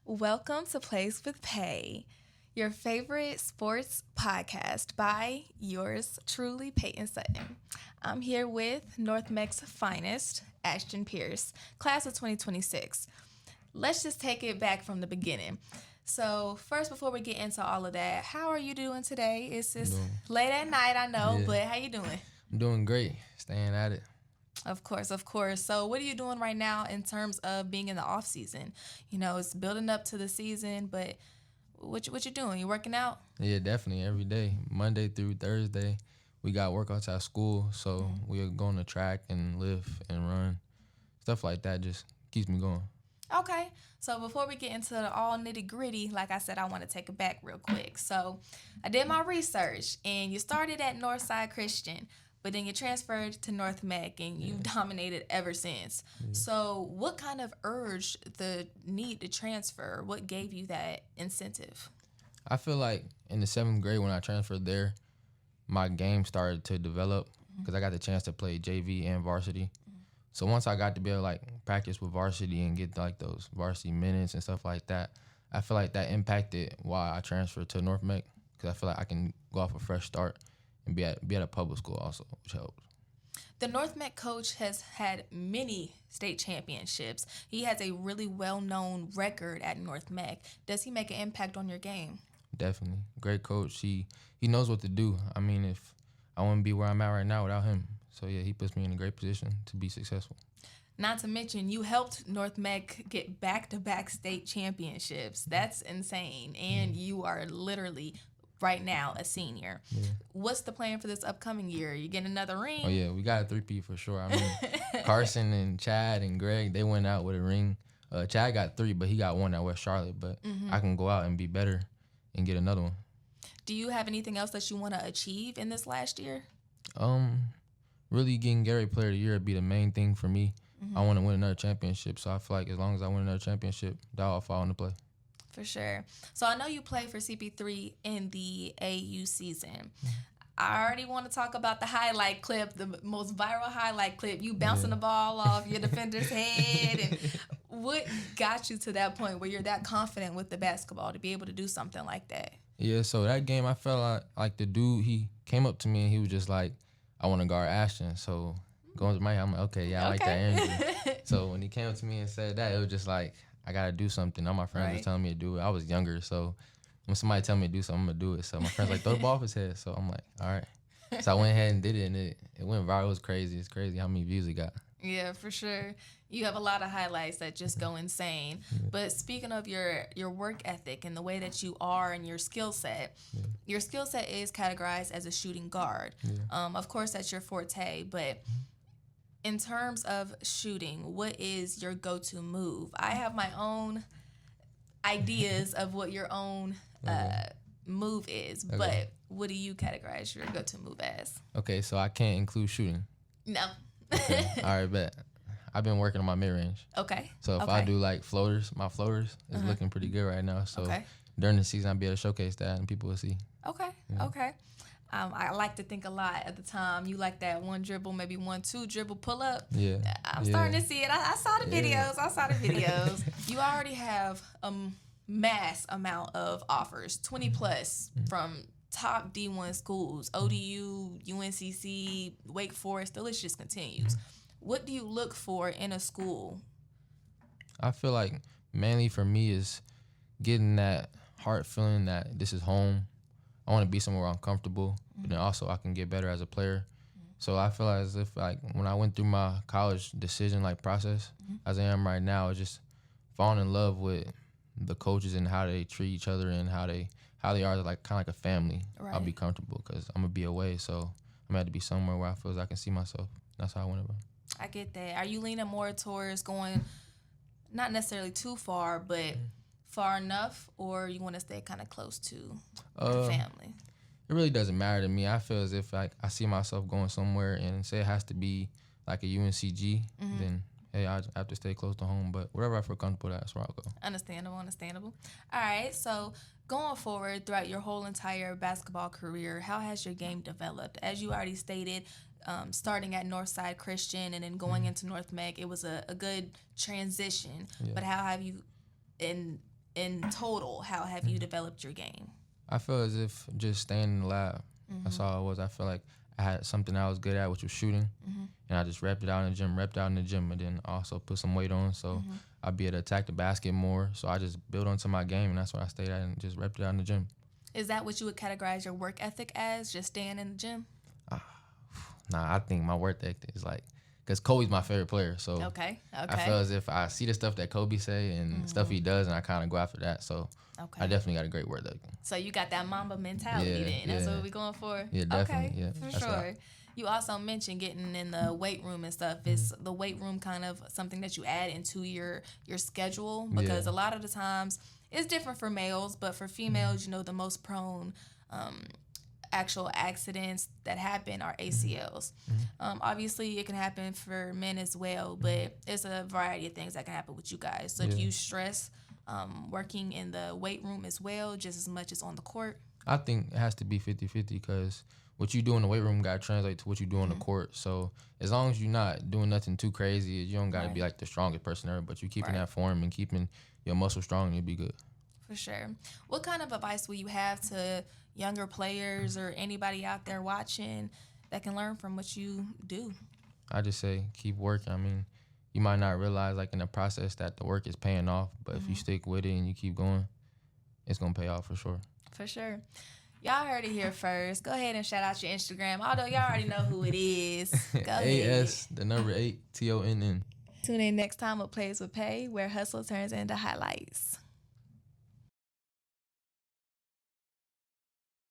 Welcome to Plays with Pay, your favorite sports podcast by yours truly, Peyton Sutton. I'm here with North Meck's finest, Ashton Pierce, class of 2026. Let's just take it back from the beginning. So first, before we get into all of that, how are you doing today? It's late at night, I know, but how you doing? I'm doing great, staying at it. Of course. So what are you doing right now in terms of being in the off season? You know, it's building up to the season, but what you doing? You working out? Yeah, definitely every day, Monday through Thursday. We got workouts at school, so we're going to track and lift and run. Stuff like that just keeps me going. Okay. So before we get into the all nitty gritty, like I said, I want to take it back real quick. So I did my research, and you started at Northside Christian, but then you transferred to North Meck, and you've dominated ever since. Yeah. So what kind of urged the need to transfer? What gave you that incentive? I feel like in the 7th grade when I transferred there, my game started to develop because I got the chance to play JV and varsity. So once I got to be able to like practice with varsity and get like those varsity minutes and stuff like that, I feel like that impacted why I transferred to North Meck, because I feel like I can go off a fresh start and be at a public school also, which helps. The North Meck coach has had many state championships. He has a really well-known record at North Meck. Does he make an impact on your game? Definitely. Great coach. He knows what to do. I mean, if I wouldn't be where I'm at right now without him. So, yeah, he puts me in a great position to be successful. Not to mention, you helped North Meck get back-to-back state championships. That's insane. And you are literally right now a senior. Yeah. What's the plan for this upcoming year? You getting another ring? Oh, yeah, we got a 3P for sure. I mean, Carson and Chad and Greg, they went out with a ring. Chad got 3, but he got 1 at West Charlotte. But I can go out and be better and get another one. Do you have anything else that you want to achieve in this last year? Really getting Gary Player of the Year would be the main thing for me. I want to win another championship, so I feel like as long as I win another championship, that'll all fall into play. For sure. So I know you played for CP3 in the AU season. I already want to talk about the highlight clip, the most viral highlight clip, you bouncing the ball off your defender's head. And what got you to that point where you're that confident with the basketball to be able to do something like that? Yeah, so that game, I felt like the dude, he came up to me and he was just like, I want to guard Ashton. So going to my head, I'm like, okay, I like that energy. So when he came up to me and said that, it was just like, I got to do something. All my friends were telling me to do it. I was younger, so when somebody tell me to do something, I'm going to do it. So my friends like, throw the ball off his head. So I'm like, all right. So I went ahead and did it, and it went viral. It was crazy. It's crazy how many views it got. Yeah, for sure. You have a lot of highlights that just go insane. Yeah. But speaking of your work ethic and the way that you are and your skill set, your skill set is categorized as a shooting guard. Yeah. Of course, that's your forte, but in terms of shooting, what is your go-to move? I have my own ideas of what your own move is, but what do you categorize your go-to move as? Okay, so I can't include shooting. No. Okay. All right, bet. I've been working on my mid-range. Okay. So if I do like floaters, my floaters is looking pretty good right now. So during the season, I'll be able to showcase that and people will see. Okay. Yeah. Okay. I like to think a lot at the time. You like that one dribble, maybe 1-2 dribble pull up. Yeah. I'm starting to see it. I saw the videos. You already have a mass amount of offers, 20 plus from top D1 schools, ODU, UNCC, Wake Forest. The list just continues. What do you look for in a school? I feel like mainly for me is getting that heart feeling that this is home. I want to be somewhere where I'm comfortable, but then also I can get better as a player. So I feel as if like when I went through my college decision like process, as I am right now, it's just falling in love with the coaches and how they treat each other and how they are like kind of like a family. Right. I'll be comfortable because I'm gonna be away, so I'm gonna have to be somewhere where I feel as I can see myself. That's how I went about it. I get that. Are you leaning more towards going not necessarily too far, but far enough, or you want to stay kind of close to the family? It really doesn't matter to me. I feel as if like I see myself going somewhere and say it has to be like a UNCG, then hey, I have to stay close to home. But wherever I feel comfortable, that's where I'll go. Understandable. All right, so going forward throughout your whole entire basketball career, how has your game developed? As you already stated, starting at Northside Christian and then going into North Meck, it was a good transition. Yeah. But how have you in total, how have you developed your game? I feel as if just staying in the lab. That's all it was. I feel like I had something I was good at, which was shooting, and I just repped it out in the gym, and then also put some weight on, so I'd be able to attack the basket more. So I just built onto my game, and that's what I stayed at, and just repped it out in the gym. Is that what you would categorize your work ethic as, just staying in the gym? Nah, I think my work ethic is like, because Kobe's my favorite player, so Okay. I feel as if I see the stuff that Kobe say and stuff he does, and I kind of go after that. So I definitely got a great work ethic. So you got that Mamba mentality then. That's what we're going for? Yeah, definitely. Okay, for sure. You also mentioned getting in the weight room and stuff. Is the weight room kind of something that you add into your schedule? Because a lot of the times it's different for males, but for females, the most prone actual accidents that happen are ACLs. Obviously, it can happen for men as well, but it's a variety of things that can happen with you guys. So do you stress working in the weight room as well, just as much as on the court? I think it has to be 50-50 because what you do in the weight room got to translate to what you do on the court. So as long as you're not doing nothing too crazy, you don't got to be like the strongest person ever, but you keeping that form and keeping your muscle strong, you'll be good. For sure. What kind of advice will you have to younger players or anybody out there watching that can learn from what you do? I just say keep working. I mean, you might not realize like in the process that the work is paying off, but if you stick with it and you keep going, it's going to pay off for sure. For sure. Y'all heard it here first. Go ahead and shout out your Instagram. Although y'all already know who it is. Go ahead. AS, the number 8, TONN. Tune in next time with Plays with Pay, where hustle turns into highlights.